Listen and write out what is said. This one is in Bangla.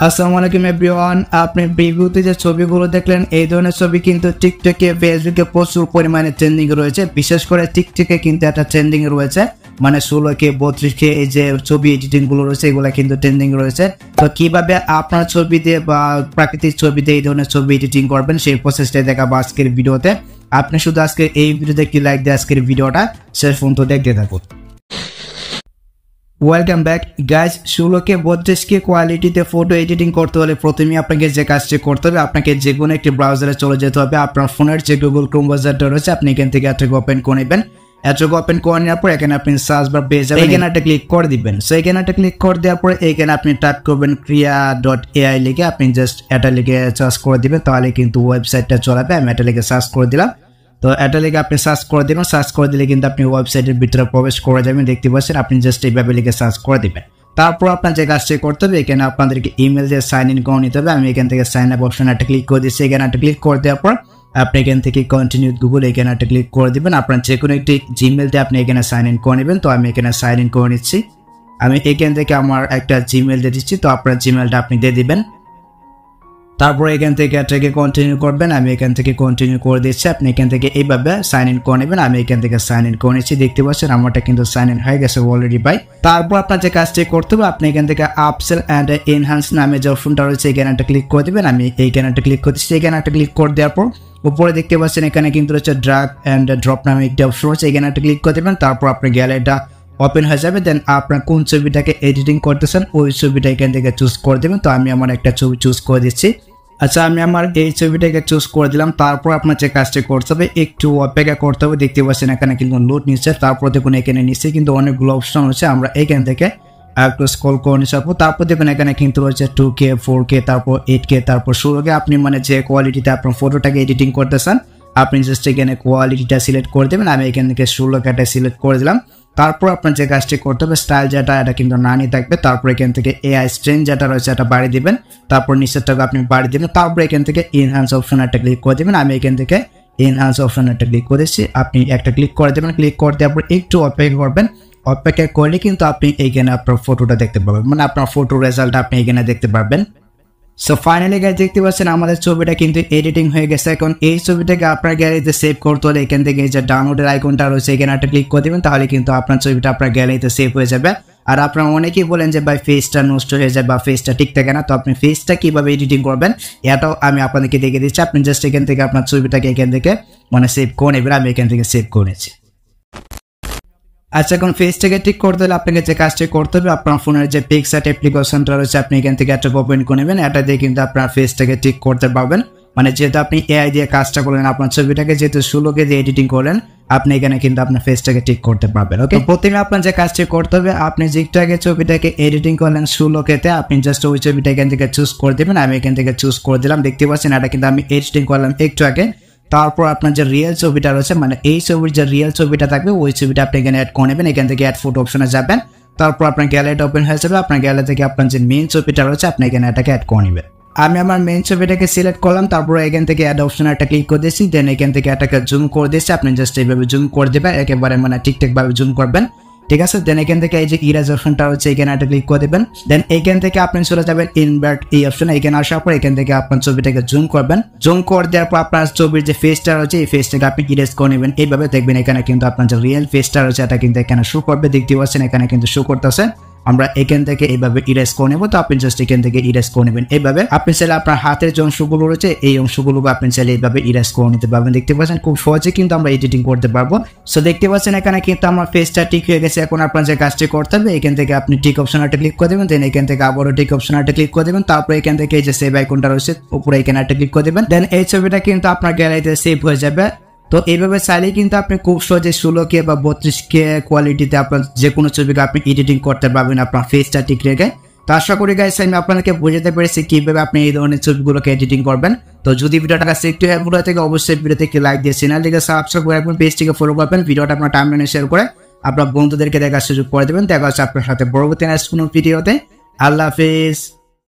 আসসালামু আলাইকুম এভরিওয়ান, আপনি প্রিভিউতে যে ছবিগুলো দেখলেন এই ধরনের ছবি কিন্তু টিকটকে ফেসবুকে প্রচুর পরিমাণে ট্রেন্ডিং রয়েছে। বিশেষ করে টিকটকে কিন্তু একটা ট্রেন্ডিং রয়েছে, মানে 16K 32K এই যে ছবি এডিটিং গুলো রয়েছে এগুলো কিন্তু ট্রেন্ডিং রয়েছে। তো কিভাবে আপনার ছবি দিয়ে বা প্রাকৃতিক ছবি দিয়ে এই ধরনের ছবি এডিটিং করবেন সেই প্রসেসটাই দেখাবো আজকের ভিডিওতে। আপনি শুধু আজকে এই ভিডিওতে একটি লাইক দিয়ে আজকের ভিডিওটা শেষ পর্যন্ত দেখতে থাকুন। Welcome back guys. 16K 32K কোয়ালিটিতে ফটো এডিটিং করতে হলে প্রথমে আপনাকে যে কাজটি করতে হবে, আপনাকে যে কোনো একটি ব্রাউজারে চলে যেতে হবে। আপনার ফোনের যে গুগল ক্রোম ব্রাউজারটা রয়েছে আপনি এখান থেকে এটাকে ওপেন করে নেবেন। এটাকে ওপেন করে নেওয়ার পর এখানে আপনি সার্চ বার পেয়ে যাবেন, এখানে একটা ক্লিক করে দিবেন। সো এখানে একটা ক্লিক করে দেওয়ার পরে এখানে আপনি টাইপ করবেন Krea.ai লিখে, আপনি জাস্ট এটা লিখে সার্চ করে দিবেন, তাহলে কিন্তু ওয়েবসাইটটা চলাবে। আমি এটা লিখে সার্চ করে দিলাম। তো এটা লিখে আপনি সার্চ করে দিবেন, সার্চ করে দিলে কিন্তু আপনি ওয়েবসাইটের ভিতরে প্রবেশ করে যাবেন। দেখতে পাচ্ছেন আপনি জাস্ট এইভাবে লিখে সার্চ করে দিবেন। তারপর আপনার যে কাজটি করতে হবে, এখানে আপনাদেরকে ইমেল দিয়ে সাইন ইন করে নিতে হবে। আমি এখান থেকে সাইন আপ অপশন একটা ক্লিক করে দিচ্ছি। এখানে একটা ক্লিক করে দেওয়ার পর আপনি এখান থেকে কন্টিনিউ গুগল এখানে একটা ক্লিক করে দিবেন। আপনার যে কোনো একটি জিমেল দিয়ে আপনি এখানে সাইন ইন করে নেবেন। তো আমি এখানে সাইন ইন করে নিচ্ছি। আমি এখান থেকে আমার একটা জিমেল দিয়ে দিচ্ছি, তো আপনার জিমেলটা আপনি দিয়ে দিবেন। তারপরে এখান থেকে এটাকে কন্টিনিউ করবেন। আমি এখান থেকে কন্টিনিউ করে দিচ্ছি। আপনি এখান থেকে এইভাবে সাইন ইন করে নেবেন। আমি এখান থেকে সাইন ইন করে নিচ্ছি। দেখতে পাচ্ছেন আমারটা কিন্তু সাইন ইন হয়ে গেছে অলরেডি ভাই। তারপর আপনার যে কাজটি করতে হবে, আপনি এখান থেকে আপসেল অ্যান্ড এনহান্স নামে যে অপশনটা রয়েছে এখানে একটা ক্লিক করে দেবেন। আমি এইখানে একটা ক্লিক করতেছি। এখানে একটা ক্লিক করে দেওয়ার পর উপরে দেখতে পাচ্ছেন এখানে কিন্তু রয়েছে ড্র্যাগ অ্যান্ড ড্রপ নামে একটি অপশন রয়েছে, এখানে একটা ক্লিক করে দেবেন। তারপর আপনার গ্যালারিটা ওপেন হয়ে যাবে। দেন আপনার কোন ছবিটাকে এডিটিং করতেছেন ওই ছবিটা এখান থেকে চুজ করে দেবেন। তো আমি আমার একটা ছবি চুজ করে দিচ্ছি। আচ্ছা, আমি আমার এই ছবিটাকে চুজ করে দিলাম। তারপর আপনার যে কাজটি করতে হবে, একটু অপেক্ষা করতে হবে। দেখতে পাচ্ছেন এখানে কিন্তু লোড নিচ্ছে। তারপর দেখুন এখানে নিচে কিন্তু অনেকগুলো অপশন রয়েছে, আমরা এখান থেকে একটু স্ক্রল করে নিতে পারবো। তারপর দেখুন এখানে কিন্তু রয়েছে 2K 4K তারপর 8K তারপর 16K। আপনি মানে যে কোয়ালিটিতে আপনার ফটোটাকে এডিটিং করতেছেন আপনি জাস্ট এখানে কোয়ালিটিটা সিলেক্ট করে দেবেন। আমি এখান থেকে 16Kটা সিলেক্ট করে দিলাম। তারপর আপনার যে কাজটি করতে হবে, স্টাইল যেটা এটা কিন্তু নানি থাকবে। তারপর এখান থেকে AI স্ট্রেন যেটা রয়েছে এটা বাড়িয়ে দিবেন। তারপর নিচেরটাকে আপনি বাড়িয়ে দিবেন। তারপর এখান থেকে এনহান্স অপশন একটা ক্লিক করে দেবেন। আমি এখান থেকে এনহান্স অপশন একটা ক্লিক করেছি। আপনি একটা ক্লিক করে দেবেন। ক্লিক করে দেওয়ার পর একটু অপেক্ষা করবেন। অপেক্ষা করলে কিন্তু আপনি এইখানে আপনার ফটোটা দেখতে পাবেন, মানে আপনার ফটো রেজাল্ট আপনি এখানে দেখতে পারবেন। সো ফাইনালি গাইস দেখতে পাচ্ছেন আমাদের ছবিটা কিন্তু এডিটিং হয়ে গেছে। এখন এই ছবিটাকে আপনার গ্যালারিতে সেভ করতে হলে এখান থেকে যে ডাউনলোডের আইকনটা রয়েছে এখানে একটা ক্লিক করে দিবেন, তাহলে কিন্তু আপনার ছবিটা আপনার গ্যালারিতে সেভ হয়ে যাবে। আর আপনারা অনেকেই বলেন যে ভাই ফেসটা নষ্ট হয়ে যায় বা ফেসটা ঠিক থাকে না, তো আপনি ফেসটা কিভাবে এডিটিং করবেন এটাও আমি আপনাদেরকে দেখে দিচ্ছি। আপনি জাস্ট এখান থেকে আপনার ছবিটাকে এখান থেকে মানে সেভ করে নেবেন। আমি এখান থেকে সেভ করে নিচ্ছি। আচ্ছা, এখন ফেসটাকে ঠিক করতে হলে আপনাকে যে কাজটি করতে হবে, আপনার ফোনের যে পিক্সার্ট অ্যাপ্লিকেশনটা রয়েছে আপনি এখান থেকে একটা ওপেন করে নেবেন। এটা দিয়ে কিন্তু আপনার ফেসটাকে ঠিক করতে পারবেন। মানে যেহেতু আপনি AI দিয়ে কাজটা করলেন, আপনার ছবিটাকে যেহেতু 16K দিয়ে এডিটিং করলেন, আপনি এখানে কিন্তু আপনার ফেসটাকে ঠিক করতে পারবেন। ওকে, প্রথমে আপনার যে কাজটি করতে হবে, আপনি যেটাকে ছবিটাকে এডিটিং করলেন 16K-তে আপনি জাস্ট ওই ছবিটা এখান থেকে চুজ করে দেবেন। আমি এখান থেকে চুজ করে দিলাম। দেখতে পাচ্ছেন এটা কিন্তু আমি এডিটিং করলাম একটু আগে। তারপর আপনার যে রিয়েল ছবিটা রয়েছে, মানে এই ছবির যে রিয়েল ছবিটা থাকবে ওই ছবিটা আপনি এখানে অ্যাড করে নেবেন। এখান থেকে অ্যাড ফটো অপশনে যাবেন। তারপর আপনার গ্যালারিটা ওপেন হয়ে যাবে। আপনার গ্যালারি থেকে আপনার যে মেইন ছবিটা রয়েছে আপনি এখানে এটাকে অ্যাড করে নেবেন। আমি আমার মেইন ছবিটাকে সিলেক্ট করলাম। তারপর এখান থেকে অ্যাড অপশনে একটা ক্লিক করে দিয়েছি। দেন এখান থেকে এটাকে জুম করে দিয়েছি। আপনি জাস্ট এইভাবে জুম করে দেবেন, একেবারে মানে ঠিকঠাকভাবে জুম করবেন, ঠিক আছে। দেন এখান থেকে এই যে ইরেজ অপশনটা হচ্ছে এখানে একটা ক্লিক করে দেবেন। দেন এইখান থেকে আপনি চলে যাবেন ইনভার্ট এই অপশনে। এখানে আসার পর এখান থেকে আপনার ছবিটাকে জুম করবেন। জুম করে দেওয়ার পর আপনার ছবির যে ফেসটা রয়েছে এই ফেসটাকে আপনি ইরেজ করে নেবেন। এইভাবে দেখবেন এখানে কিন্তু আপনার যে রিয়েল ফেসটা রয়েছে এটা কিন্তু এখানে শো করবে। দেখতে পাচ্ছেন এখানে কিন্তু শো করতেছে। আমরা এখান থেকে এইভাবে ইরেজ করে নেবো। তো আপনি জাস্ট এখান থেকে ইরেজ করে নেবেন। এইভাবে আপনি চাইলে আপনার হাতের যে অংশগুলো রয়েছে এই অংশগুলো আপনি চাইলে এইভাবে ইরেজ করে নিতে পারবেন। দেখতে পাচ্ছেন খুব সহজে কিন্তু আমরা এডিটিং করতে পারবো। সো দেখতে পাচ্ছেন এখানে কিন্তু আমার ফেসটা ঠিক হয়ে গেছে। এখন আপনার যে কাজটি করতে হবে, এখান থেকে আপনি টিক অপশনটা ক্লিক করে দেবেন। দেন এখান থেকে আবারও টিক অপশনটা ক্লিক করে দেবেন। তারপর এখান থেকে এই যে সেভ আইকনটা রয়েছে উপরে এখানে একটা ক্লিক করে দেবেন। দেন এই ছবিটা কিন্তু আপনার গ্যালারিতে সেভ হয়ে যাবে। তো এইভাবে চাইলেই কিন্তু আপনি খুব সহজে 16K বা 32K কোয়ালিটিতে আপনার যে কোনো ছবিকে আপনি এডিটিং করতে পারবেন আপনার ফেসটা ঠিক রেখে। তো আশা করি গাইস আমি আপনাদেরকে বোঝাতে পেরেছি কিভাবে আপনি এই ধরনের ছবিগুলোকে এডিটিং করবেন। তো যদি ভিডিওটা একটু হেল্পফুল হয় থাকে অবশ্যই ভিডিওতে একটি লাইক দিয়ে চ্যানেলটিকে সাবস্ক্রাইব করে রাখবেন, পেজটিকে ফলো করবেন, ভিডিওটা আপনার টাইমলাইনে শেয়ার করে আপনার বন্ধুদেরকে দেখার সুযোগ করে দেবেন। দেখা হচ্ছে আপনার সাথে পরবর্তী নেক্সট কোনো ভিডিওতে। আল্লাহ হাফেজ।